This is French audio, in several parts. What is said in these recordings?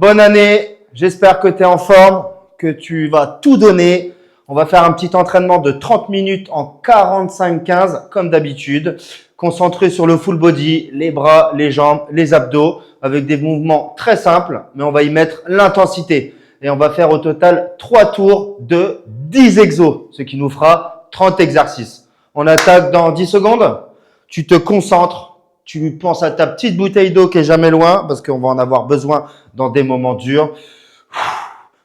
Bonne année, j'espère que tu es en forme, que tu vas tout donner. On va faire un petit entraînement de 30 minutes en 45-15 comme d'habitude, concentré sur le full body, les bras, les jambes, les abdos, avec des mouvements très simples, mais on va y mettre l'intensité. Et on va faire au total 3 tours de 10 exos, ce qui nous fera 30 exercices. On attaque dans 10 secondes, tu te concentres, tu penses à ta petite bouteille d'eau qui est jamais loin, parce qu'on va en avoir besoin dans des moments durs.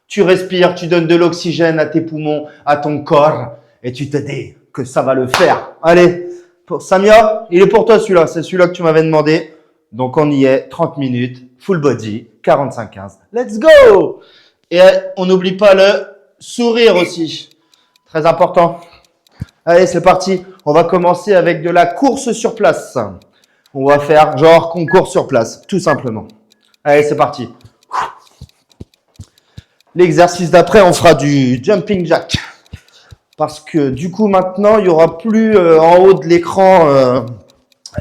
Tu respires, tu donnes de l'oxygène à tes poumons, à ton corps, et tu te dis que ça va le faire. Allez, pour Samia, il est pour toi celui-là, c'est celui-là que tu m'avais demandé. Donc on y est, 30 minutes, full body, 45-15. Let's go! Et on n'oublie pas le sourire aussi, très important. Allez, c'est parti. On va commencer avec de la course sur place. On va faire genre qu'on court sur place, tout simplement. Allez, c'est parti. L'exercice d'après, on fera du jumping jack. Parce que du coup, maintenant, il n'y aura plus en haut de l'écran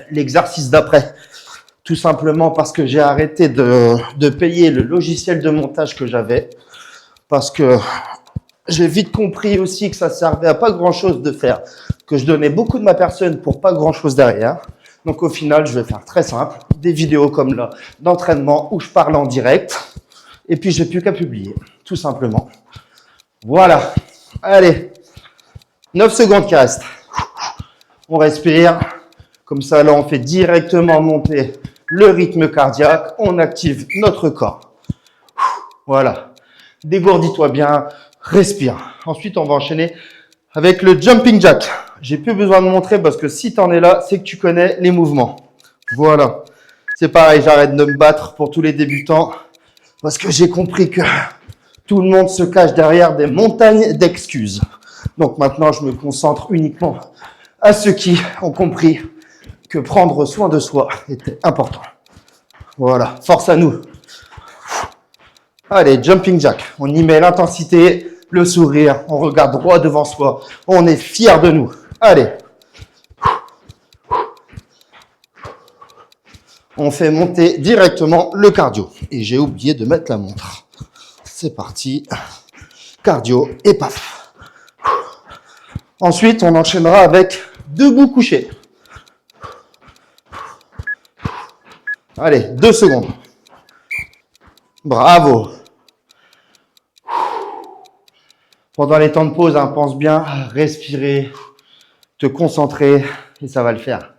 l'exercice d'après. Tout simplement parce que j'ai arrêté de payer le logiciel de montage que j'avais. Parce que j'ai vite compris aussi que ça servait à pas grand-chose de faire. Que je donnais beaucoup de ma personne pour pas grand-chose derrière. Donc au final, je vais faire très simple. Des vidéos comme là, d'entraînement où je parle en direct. Et puis, j'ai plus qu'à publier, tout simplement. Voilà. Allez, 9 secondes qui restent. On respire. Comme ça, là, on fait directement monter le rythme cardiaque. On active notre corps. Voilà. Dégourdis-toi bien. Respire. Ensuite, on va enchaîner avec le jumping jack. J'ai plus besoin de montrer parce que si tu en es là, c'est que tu connais les mouvements. Voilà. C'est pareil, j'arrête de me battre pour tous les débutants. Parce que j'ai compris que tout le monde se cache derrière des montagnes d'excuses. Donc maintenant, je me concentre uniquement à ceux qui ont compris que prendre soin de soi était important. Voilà, force à nous. Allez, jumping jack. On y met l'intensité, le sourire, on regarde droit devant soi. On est fiers de nous. Allez. On fait monter directement le cardio. Et j'ai oublié de mettre la montre. C'est parti. Cardio et paf. Ensuite, on enchaînera avec debout couché. Allez, 2 secondes. Bravo. Pendant les temps de pause, pense bien à respirer, te concentrer et ça va le faire.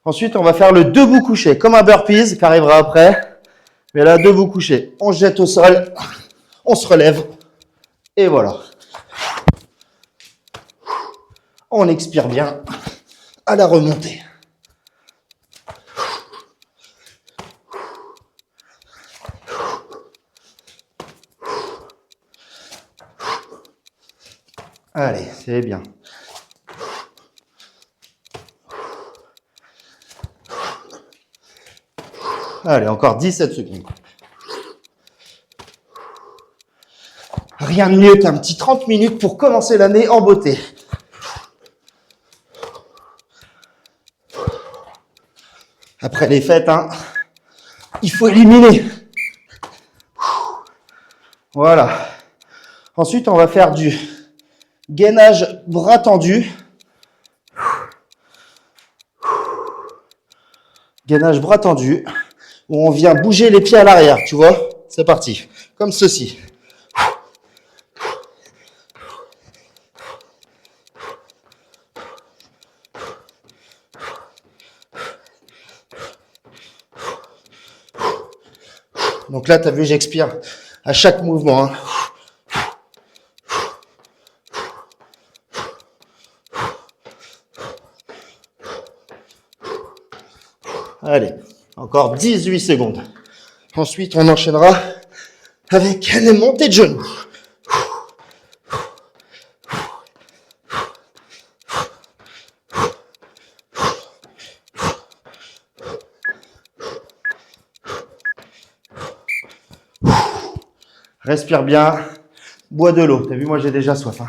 Ensuite, on va faire le debout couché, comme un burpees qui arrivera après. Mais là, debout couché. On se jette au sol, on se relève et voilà. On expire bien à la remontée. Allez, c'est bien. Allez, encore 17 secondes. Rien de mieux qu'un petit 30 minutes pour commencer l'année en beauté. Après les fêtes, il faut éliminer. Voilà. Ensuite, on va faire du gainage bras tendu. Gainage bras tendu, où on vient bouger les pieds à l'arrière, tu vois? C'est parti. Comme ceci. Donc là, tu as vu, j'expire à chaque mouvement. Allez, encore 18 secondes. Ensuite, on enchaînera avec les montées de genoux. Respire bien, bois de l'eau. T'as vu, moi j'ai déjà soif.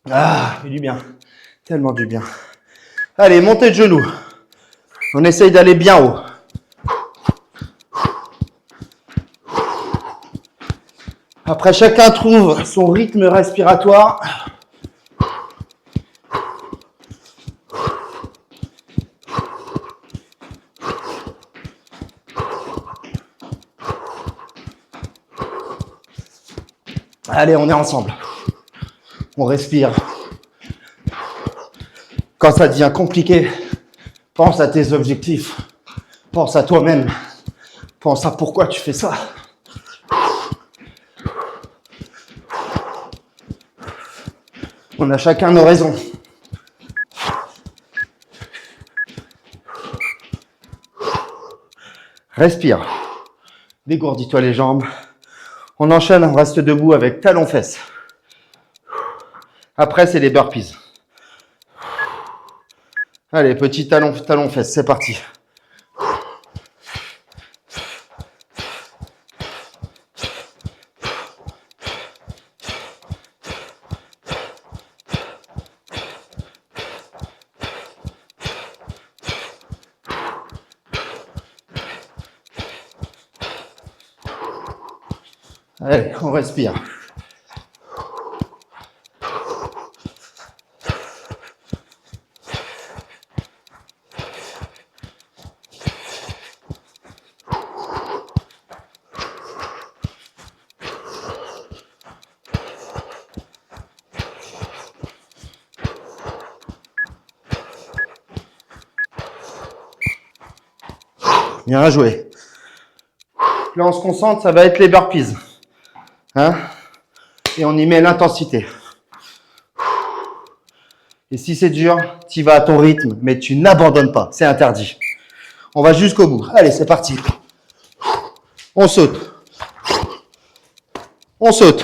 Ah, fait du bien. Tellement du bien. Allez, montée de genoux. On essaye d'aller bien haut. Après, chacun trouve son rythme respiratoire. Allez, on est ensemble. On respire. Quand ça devient compliqué, pense à tes objectifs. Pense à toi-même. Pense à pourquoi tu fais ça. On a chacun nos raisons. Respire. Dégourdis-toi les jambes. On enchaîne, on reste debout avec talons-fesses. Après, c'est les burpees. Allez, petit talon-fesses, c'est parti. Allez, on respire. Bien joué. Là, on se concentre, ça va être les burpees. Hein? Et on y met l'intensité. Et si c'est dur, tu y vas à ton rythme, mais tu n'abandonnes pas. C'est interdit. On va jusqu'au bout. Allez, c'est parti. On saute. On saute.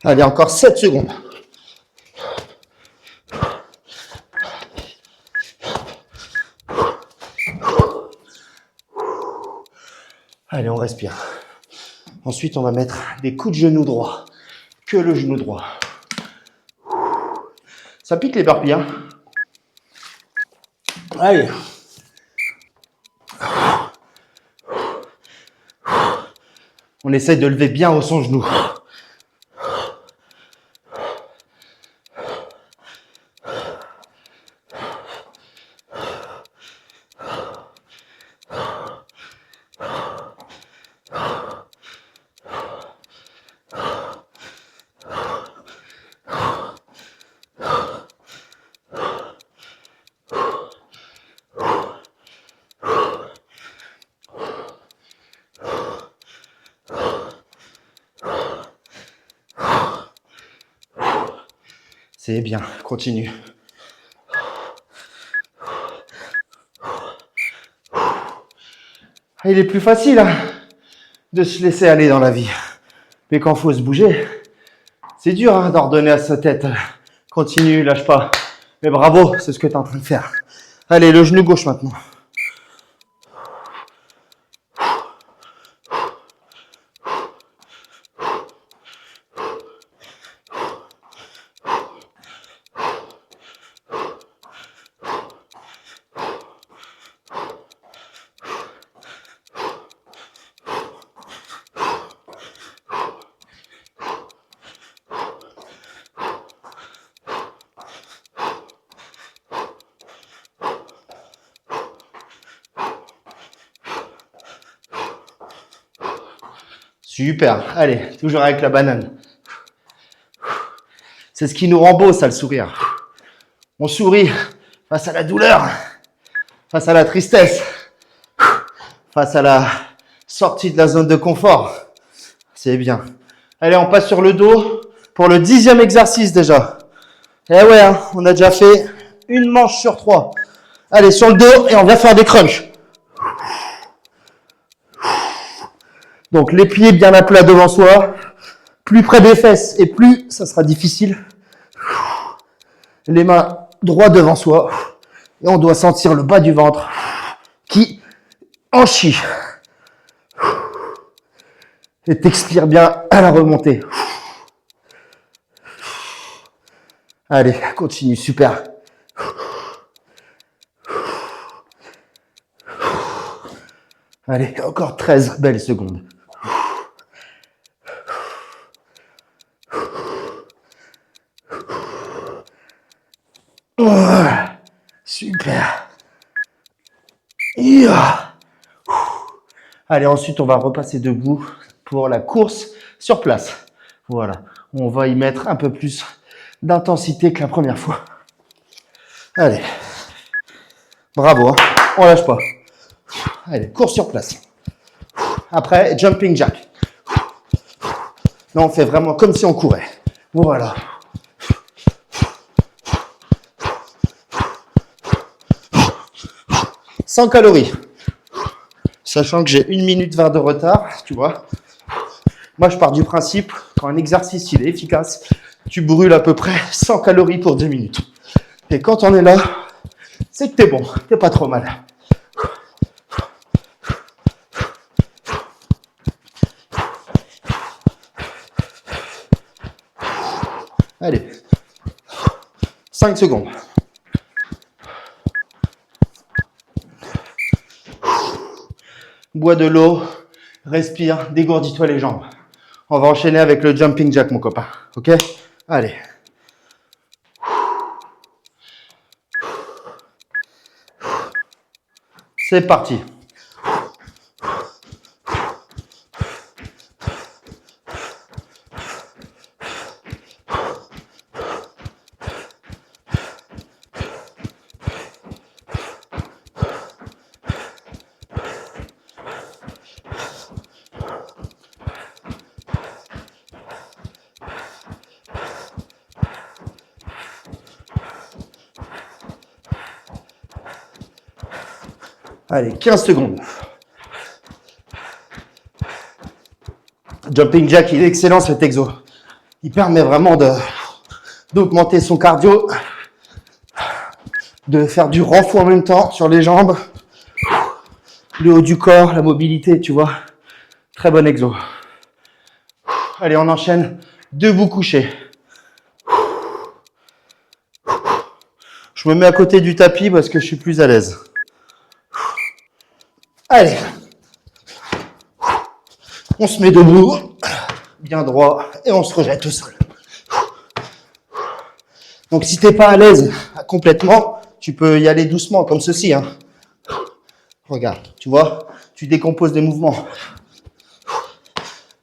Allez, encore 7 secondes. Allez, on respire. Ensuite, on va mettre des coups de genou droit. Que le genou droit. Ça pique les burpees, hein? Allez. On essaye de lever bien haut son genou. C'est bien, continue. Il est plus facile hein, de se laisser aller dans la vie. Mais quand il faut se bouger, c'est dur hein, d'ordonner à sa tête. Continue, lâche pas. Mais bravo, c'est ce que tu es en train de faire. Allez, le genou gauche maintenant. Super, allez, toujours avec la banane. C'est ce qui nous rend beau, ça, le sourire. On sourit face à la douleur, face à la tristesse, face à la sortie de la zone de confort. C'est bien. Allez, on passe sur le dos pour le 10e exercice déjà. Eh ouais, hein, on a déjà fait une manche sur 3. Allez, sur le dos et on va faire des crunchs. Donc, les pieds bien à plat devant soi. Plus près des fesses et plus ça sera difficile. Les mains droit devant soi. Et on doit sentir le bas du ventre qui en chie. Et t'expires bien à la remontée. Allez, continue, super. Allez, encore 13 belles secondes. Oh, super. Allez, ensuite, on va repasser debout pour la course sur place. Voilà, on va y mettre un peu plus d'intensité que la première fois. Allez, bravo, hein. On lâche pas. Allez, course sur place. Après, jumping jack. Là, on fait vraiment comme si on courait. Voilà. Sans calories. Sachant que j'ai 1 minute 20 de retard, tu vois. Moi, je pars du principe, quand un exercice il est efficace, tu brûles à peu près 100 calories pour 2 minutes. Et quand on est là, c'est que t'es bon, t'es pas trop mal. Allez, 5 secondes. Bois de l'eau, respire, dégourdis-toi les jambes. On va enchaîner avec le jumping jack, mon copain. Ok? Allez. C'est parti. Allez, 15 secondes. Jumping jack, il est excellent cet exo. Il permet vraiment d'augmenter son cardio, de faire du renfort en même temps sur les jambes, le haut du corps, la mobilité, tu vois. Très bon exo. Allez, on enchaîne debout couché. Je me mets à côté du tapis parce que je suis plus à l'aise. Allez. On se met debout, bien droit, et on se rejette au sol. Donc, si tu n'es pas à l'aise complètement, tu peux y aller doucement, comme ceci. Hein. Regarde, tu vois, tu décomposes des mouvements.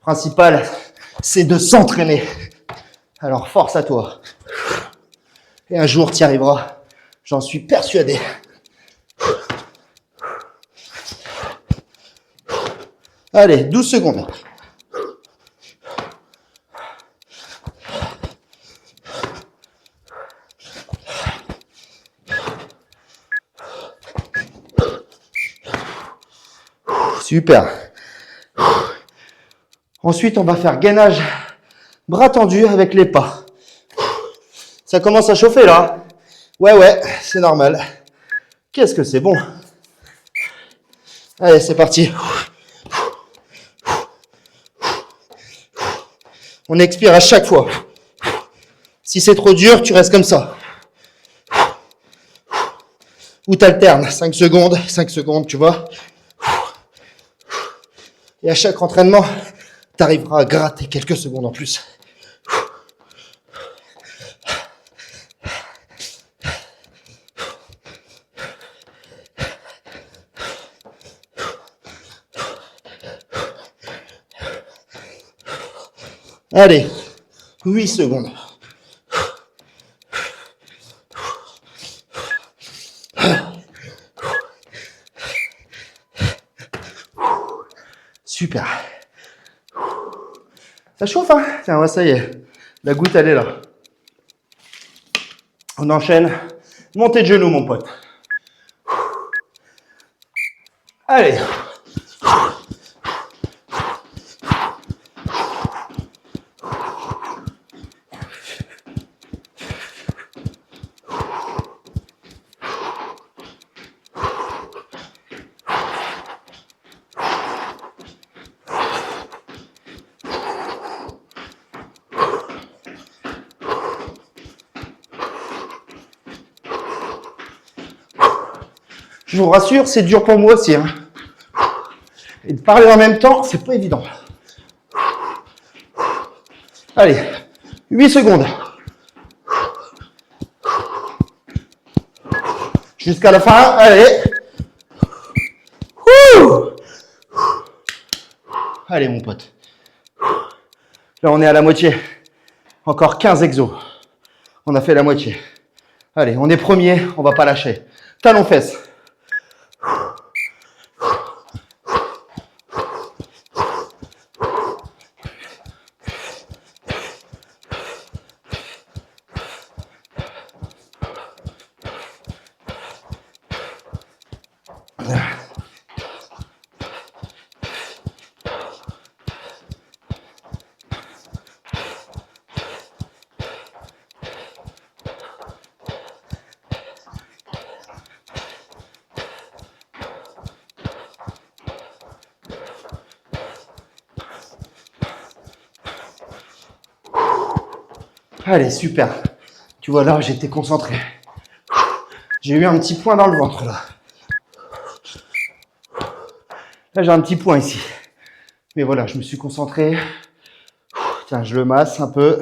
Principal, c'est de s'entraîner. Alors, force à toi. Et un jour, tu y arriveras. J'en suis persuadé. Allez, 12 secondes. Super. Ensuite, on va faire gainage bras tendus avec les pas. Ça commence à chauffer là. Ouais, c'est normal. Qu'est-ce que c'est bon. Allez, c'est parti. On expire à chaque fois. Si c'est trop dur, tu restes comme ça. Ou t'alternes. 5 secondes, tu vois. Et à chaque entraînement, tu arriveras à gratter quelques secondes en plus. Allez, 8 secondes. Super. Ça chauffe, hein? Tiens, ouais, ça y est. La goutte, elle est là. On enchaîne. Montée de genoux, mon pote. Allez. Je vous rassure, c'est dur pour moi aussi. Hein. Et de parler en même temps, c'est pas évident. Allez, 8 secondes. Jusqu'à la fin, allez. Allez mon pote. Là on est à la moitié. Encore 15 exos. On a fait la moitié. Allez, on est premier, on va pas lâcher. Talons fesses. Allez, super. Tu vois, là, j'étais concentré. J'ai eu un petit point dans le ventre, là. Là, j'ai un petit point ici. Mais voilà, je me suis concentré. Tiens, je le masse un peu.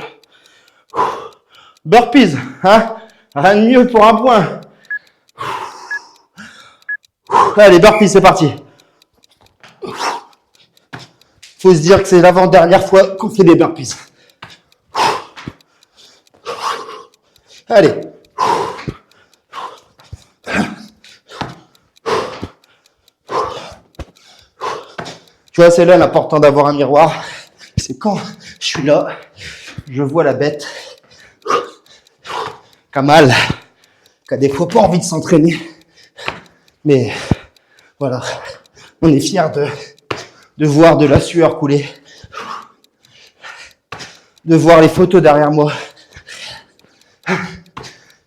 Burpees, hein? Rien de mieux pour un point. Allez, burpees, c'est parti. Faut se dire que c'est l'avant-dernière fois qu'on fait des burpees. Allez. Tu vois, c'est là l'important d'avoir un miroir. C'est quand je suis là, je vois la bête qui a mal, qui a des fois pas envie de s'entraîner. Mais voilà, on est fiers de voir de la sueur couler, de voir les photos derrière moi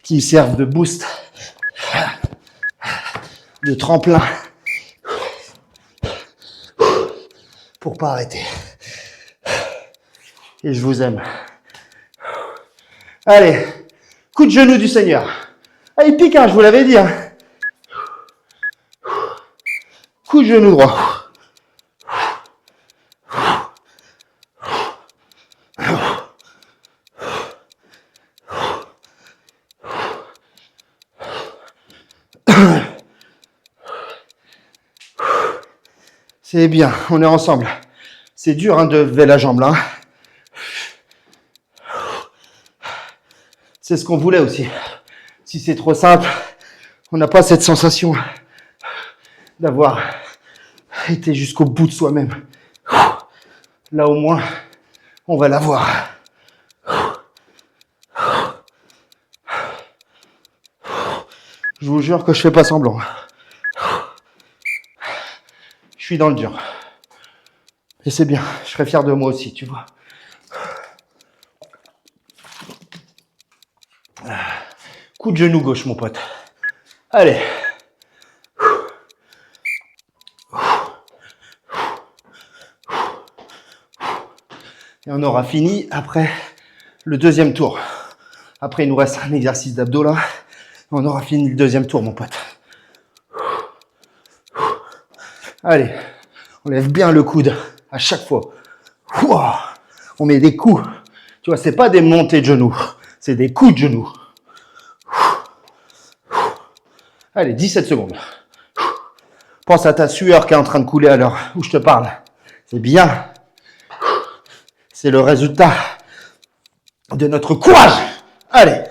qui me servent de boost, de tremplin pour pas arrêter. Et je vous aime. Allez, coup de genou du Seigneur. Ah, il pique, hein, je vous l'avais dit. Hein. Coup de genou droit. C'est bien, on est ensemble. C'est dur hein, de lever la jambe là. C'est ce qu'on voulait aussi. Si c'est trop simple, on n'a pas cette sensation d'avoir été jusqu'au bout de soi-même. Là au moins, on va l'avoir. Je vous jure que je fais pas semblant. Je suis dans le dur. Et c'est bien, je serais fier de moi aussi, tu vois. Coup de genou gauche, mon pote. Allez. Et on aura fini après le deuxième tour. Après, il nous reste un exercice d'abdos là. On aura fini le deuxième tour, mon pote. Allez, on lève bien le coude à chaque fois. On met des coups. Tu vois, c'est pas des montées de genoux, c'est des coups de genoux. Allez, 17 secondes. Pense à ta sueur qui est en train de couler à l'heure où je te parle. C'est bien. C'est le résultat de notre courage. Allez.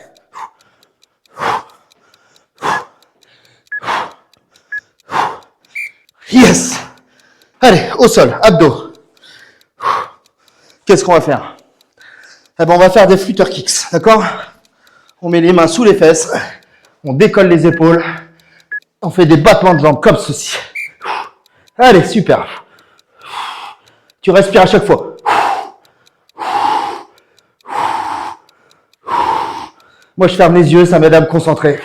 Yes. Allez, au sol, abdos. Qu'est-ce qu'on va faire? Eh ben, on va faire des flutter kicks, d'accord? On met les mains sous les fesses, on décolle les épaules, on fait des battements de jambes comme ceci. Allez, super. Tu respires à chaque fois. Moi, je ferme les yeux, ça m'aide à me concentrer.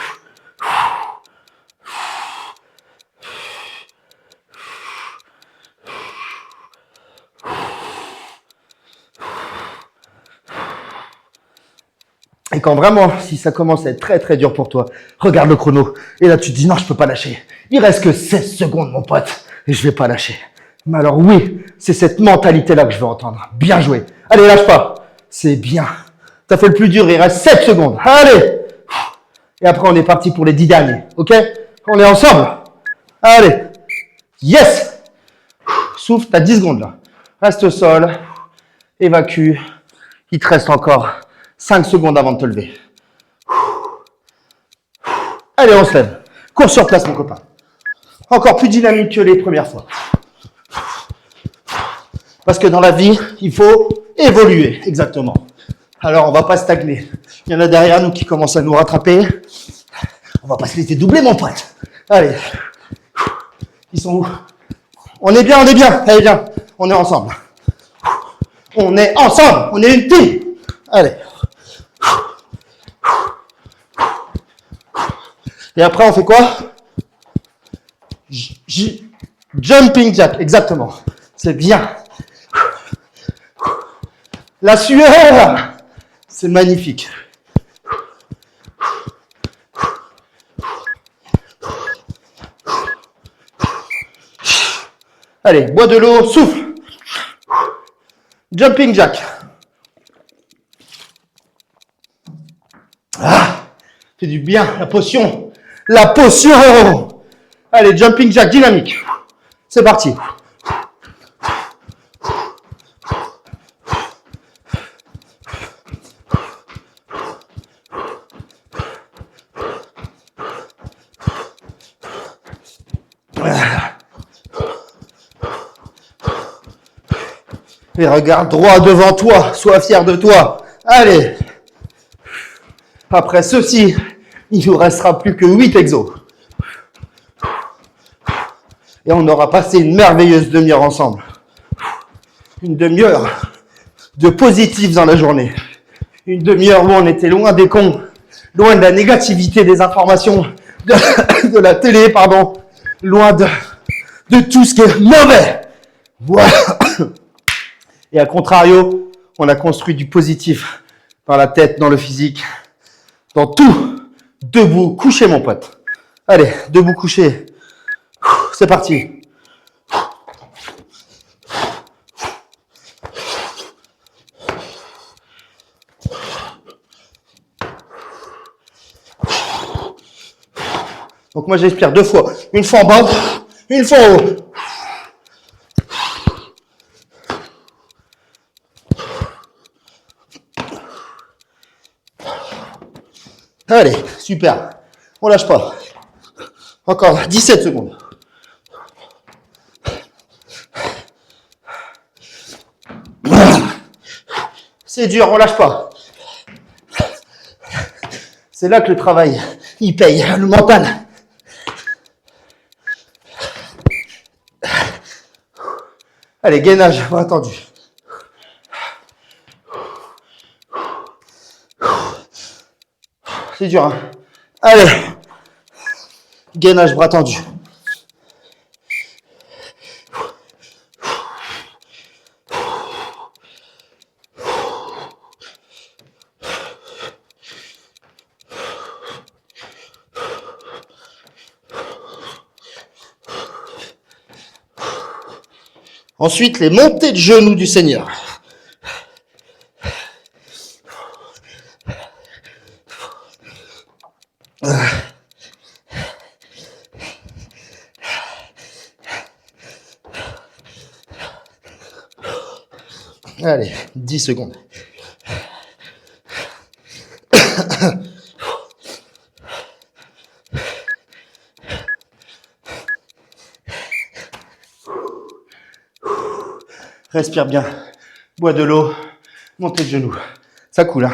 Et quand vraiment, si ça commence à être très très dur pour toi, regarde le chrono. Et là, tu te dis, non, je peux pas lâcher. Il reste que 16 secondes, mon pote. Et je vais pas lâcher. Mais alors oui, c'est cette mentalité-là que je veux entendre. Bien joué. Allez, lâche pas. C'est bien. T'as fait le plus dur, il reste 7 secondes. Allez. Et après, on est parti pour les 10 derniers. Ok? On est ensemble. Allez. Yes. Souffle, t'as 10 secondes là. Reste au sol. Évacue. Il te reste encore 5 secondes avant de te lever. Allez, on se lève. Cours sur place, mon copain. Encore plus dynamique que les premières fois. Parce que dans la vie, il faut évoluer, exactement. Alors, on va pas stagner. Il y en a derrière nous qui commencent à nous rattraper. On va pas se laisser doubler, mon pote. Allez. Ils sont où? On est bien, on est bien. Allez, viens. On est ensemble. On est ensemble. On est une team. Allez. Et après, on fait quoi? Jumping jack, exactement. C'est bien. La sueur, c'est magnifique. Allez, bois de l'eau, souffle. Jumping jack. Ah, fait du bien, la potion. La potion. Allez, jumping jack dynamique. C'est parti. Et regarde droit devant toi, sois fier de toi. Allez. Après ceci, il ne nous restera plus que 8 exos. Et on aura passé une merveilleuse demi-heure ensemble. Une demi-heure de positif dans la journée. Une demi-heure où on était loin des cons, loin de la négativité des informations, de la télé, pardon, loin de tout ce qui est mauvais. Voilà. Et à contrario, on a construit du positif dans la tête, dans le physique, dans tout. Debout, couché mon pote. Allez, debout, couché. C'est parti. Donc moi j'expire 2 fois. Une fois en bas, une fois en haut. Allez, super. On lâche pas. Encore 17 secondes. C'est dur, on lâche pas. C'est là que le travail, il paye, le mental. Allez, gainage, bras tendu. C'est dur, hein. Allez. Gainage, bras tendu. Ensuite, les montées de genoux du Seigneur. Allez, 10 secondes. Respire bien. Bois de l'eau. Montez de genoux. Ça coule, hein.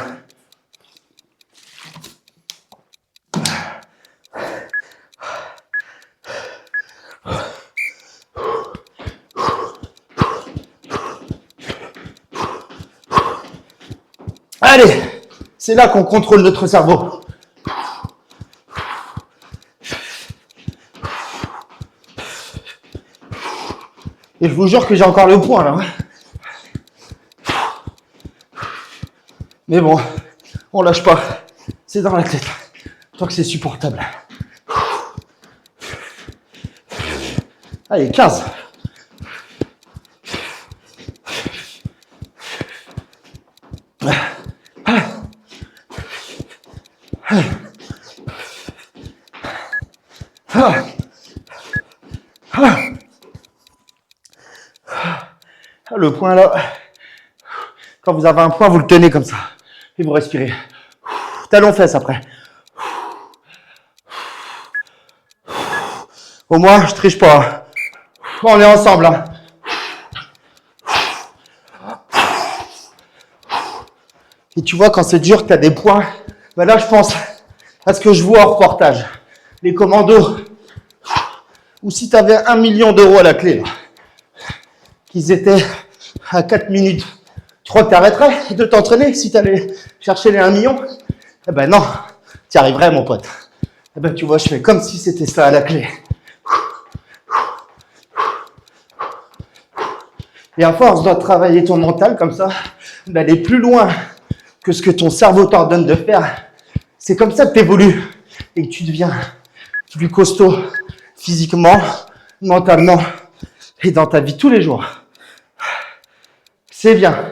Allez, c'est là qu'on contrôle notre cerveau. Et je vous jure que j'ai encore le poing là. Mais bon, on lâche pas. C'est dans la tête. Tant que c'est supportable. Allez, 15. Le point là, quand vous avez un point, vous le tenez comme ça et vous respirez. Talon fesses après. Au moins, je triche pas. On est ensemble. Hein. Et tu vois, quand c'est dur, que tu as des points, ben là, je pense à ce que je vois en reportage. Les commandos, ou si tu avais 1 million d'euros à la clé, là, qu'ils étaient à 4 minutes, tu crois que tu arrêterais de t'entraîner si tu allais chercher les 1 million? Eh ben non, tu y arriverais, mon pote. Eh ben tu vois, je fais comme si c'était ça à la clé. Et à force de travailler ton mental comme ça, d'aller plus loin que ce que ton cerveau t'ordonne de faire, c'est comme ça que tu évolues et que tu deviens plus costaud physiquement, mentalement et dans ta vie tous les jours. C'est bien.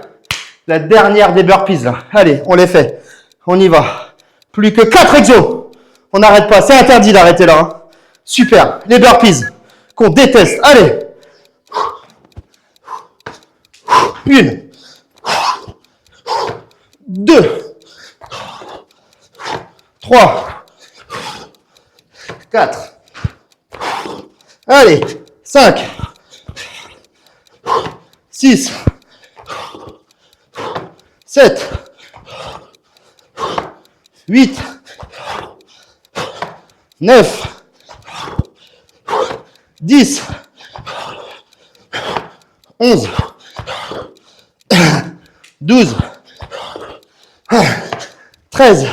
La dernière des burpees là. Allez, on les fait. On y va. Plus que 4 exos. On n'arrête pas. C'est interdit d'arrêter là. Hein. Super. Les burpees qu'on déteste. Allez. 1, 2, 3, 4. Allez. 5, 6, 7, 8, 9, 10, 11, 12, 13,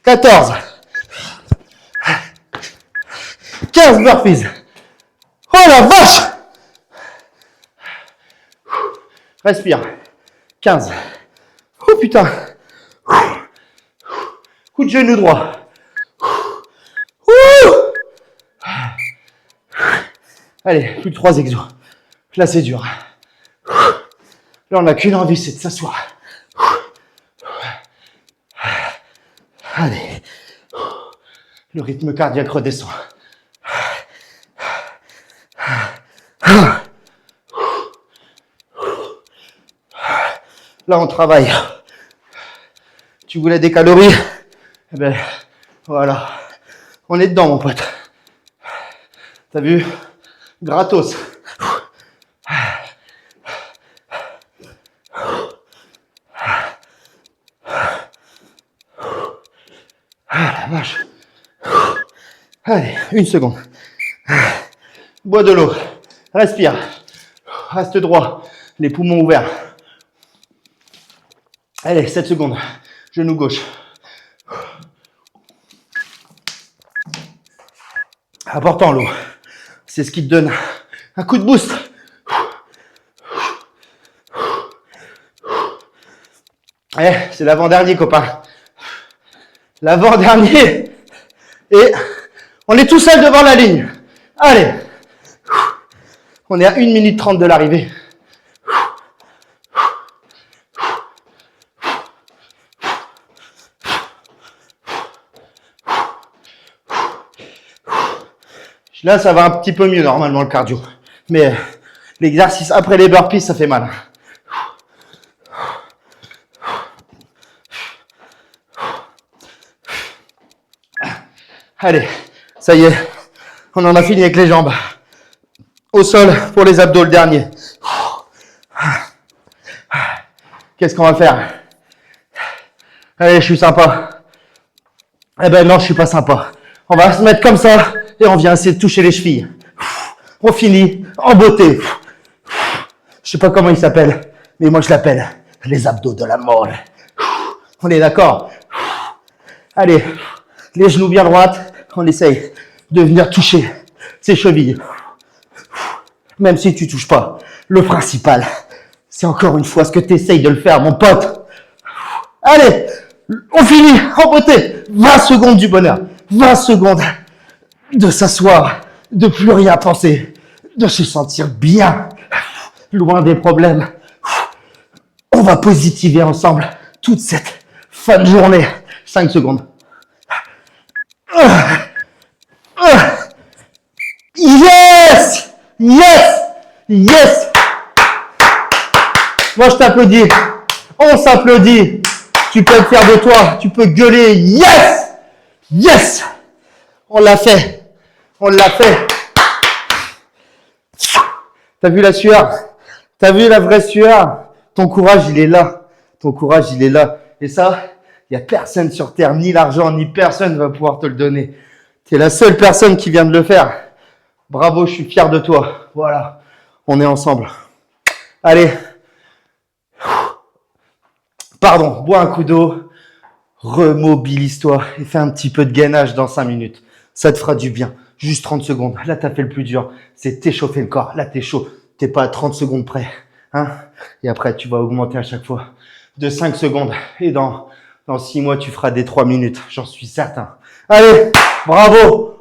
14, 15 burpees. Oh la vache! Respire. 15. Oh putain. Coup de genou droit. Allez, plus que 3 exos. Là, c'est dur. Là, on n'a qu'une envie, c'est de s'asseoir. Allez. Le rythme cardiaque redescend. Là, on travaille. Tu voulais des calories? Eh ben, voilà. On est dedans, mon pote. T'as vu? Gratos. Ah, la vache. Allez, 1 seconde. Bois de l'eau. Respire. Reste droit. Les poumons ouverts. Allez, 7 secondes. Genou gauche. Important l'eau. C'est ce qui te donne un coup de boost. Allez, c'est l'avant-dernier, copain. L'avant-dernier. Et on est tout seul devant la ligne. Allez. On est à 1 minute 30 de l'arrivée. Là, ça va un petit peu mieux normalement le cardio. Mais l'exercice après les burpees, ça fait mal. Allez, ça y est. On en a fini avec les jambes. Au sol pour les abdos, le dernier. Qu'est-ce qu'on va faire? Allez, je suis sympa. Eh ben non, je suis pas sympa. On va se mettre comme ça et on vient essayer de toucher les chevilles. On finit en beauté. Je sais pas comment il s'appelle, mais moi je l'appelle Les abdos de la mort. On est d'accord? Allez, les genoux bien droites. On essaye de venir toucher ses chevilles. Même si tu touches pas, le principal, c'est encore une fois ce que tu essayes de le faire, mon pote. Allez, on finit en beauté. 20 secondes du bonheur. 20 secondes de s'asseoir, de plus rien penser, de se sentir bien, loin des problèmes. On va positiver ensemble toute cette fin de journée. 5 secondes. Yes! Yes! Yes! Moi, je t'applaudis. On s'applaudit. Tu peux être fier de toi. Tu peux gueuler. Yes! Yes! On l'a fait. On l'a fait. T'as vu la sueur? T'as vu la vraie sueur? Ton courage, il est là. Ton courage, il est là. Et ça, il n'y a personne sur Terre, ni l'argent, ni personne ne va pouvoir te le donner. Tu es la seule personne qui vient de le faire. Bravo, je suis fier de toi. Voilà, on est ensemble. Allez. Pardon, bois un coup d'eau. Remobilise-toi et fais un petit peu de gainage dans 5 minutes. Ça te fera du bien. Juste 30 secondes. Là, tu as fait le plus dur. C'est t'échauffer le corps. Là, t'es chaud. T'es pas à 30 secondes près. Hein? Et après, tu vas augmenter à chaque fois de 5 secondes. Et dans 6 mois, tu feras des 3 minutes. J'en suis certain. Allez, bravo!